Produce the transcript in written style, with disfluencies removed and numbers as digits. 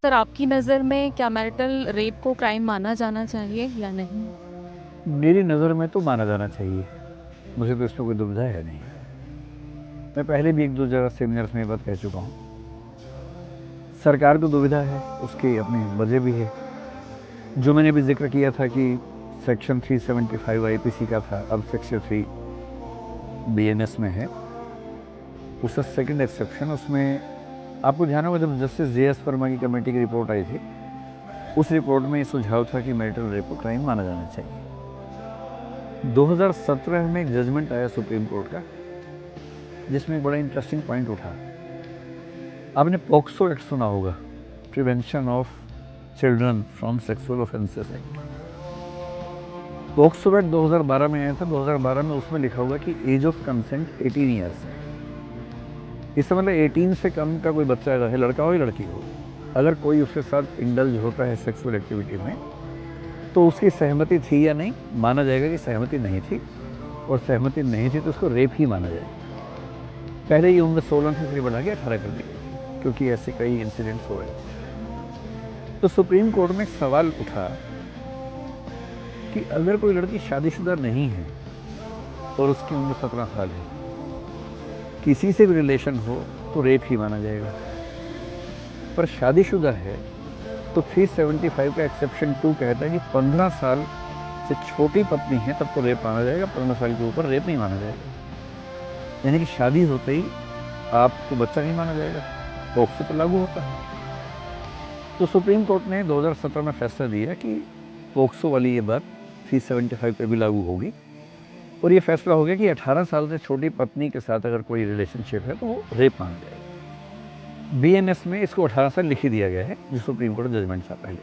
Sir आपकी नज़र में क्या मैरिटल रेप को क्राइम माना जाना चाहिए या नहीं? मेरी नज़र में तो माना जाना चाहिए। मुझे तो इसमें कोई दुविधा है नहीं। मैं पहले भी 1-2 जगह सेमिनार्स में ये बात कह चुका हूँ। सरकार को दुविधा है, उसकी अपनी वजह भी है। जो मैंने अभी ज़िक्र किया था कि सेक्शन 375 आईपीसी का था, अब सेक्शन 3 बीएनएस में है। उसका सेकंड एक्सेप्शन, उसमें आपको ध्यान होगा जब जस्टिस जे.एस. वर्मा की कमेटी की रिपोर्ट आई थी, उस रिपोर्ट में ये सुझाव था कि मैरिटल रेप को क्राइम माना जाना चाहिए। 2017 में एक जजमेंट आया सुप्रीम कोर्ट का, जिसमें एक बड़ा इंटरेस्टिंग पॉइंट उठा। आपने पॉक्सो एक्ट सुना होगा, prevention of children from sexual offences act. POCSO act 2012 में आया था। 2012 में उसमें लिखा हुआ कि एज ऑफ कंसेंट 18 ईयर्स है। इससे मतलब 18 से कम का कोई बच्चा है, लड़का हो या लड़की हो, अगर कोई उसके साथ इंडल्ज होता है सेक्सुअल एक्टिविटी में, तो उसकी सहमति थी या नहीं, माना जाएगा कि सहमति नहीं थी, और सहमति नहीं थी तो उसको रेप ही माना जाएगा। पहले ये उम्र 16 से बढ़ा के 18 कर दी गई, क्योंकि ऐसे कई इंसिडेंट्स हो रहे थे। तो सुप्रीम कोर्ट में एक सवाल उठा कि अगर कोई लड़की शादीशुदा नहीं है और उसकी उम्र 17 साल है, किसी से भी रिलेशन हो तो रेप ही माना जाएगा। पर शादीशुदा है तो 375 का एक्सेप्शन 2 कहता है कि 15 साल से छोटी पत्नी है तब तो रेप माना जाएगा, 15 साल के ऊपर रेप नहीं माना जाएगा। यानी कि शादी होते ही आपको बच्चा नहीं माना जाएगा, पॉक्सो तो लागू होता है। तो सुप्रीम कोर्ट ने 2017 में फैसला दिया कि पॉक्सो वाली ये बात 375 पे भी लागू होगी, और ये फैसला हो गया कि 18 साल से छोटी पत्नी के साथ अगर कोई रिलेशनशिप है तो वो रेप माना जाएगा। बीएनएस में इसको 18 साल लिख ही दिया गया है, जो सुप्रीम कोर्ट जजमेंट था पहले।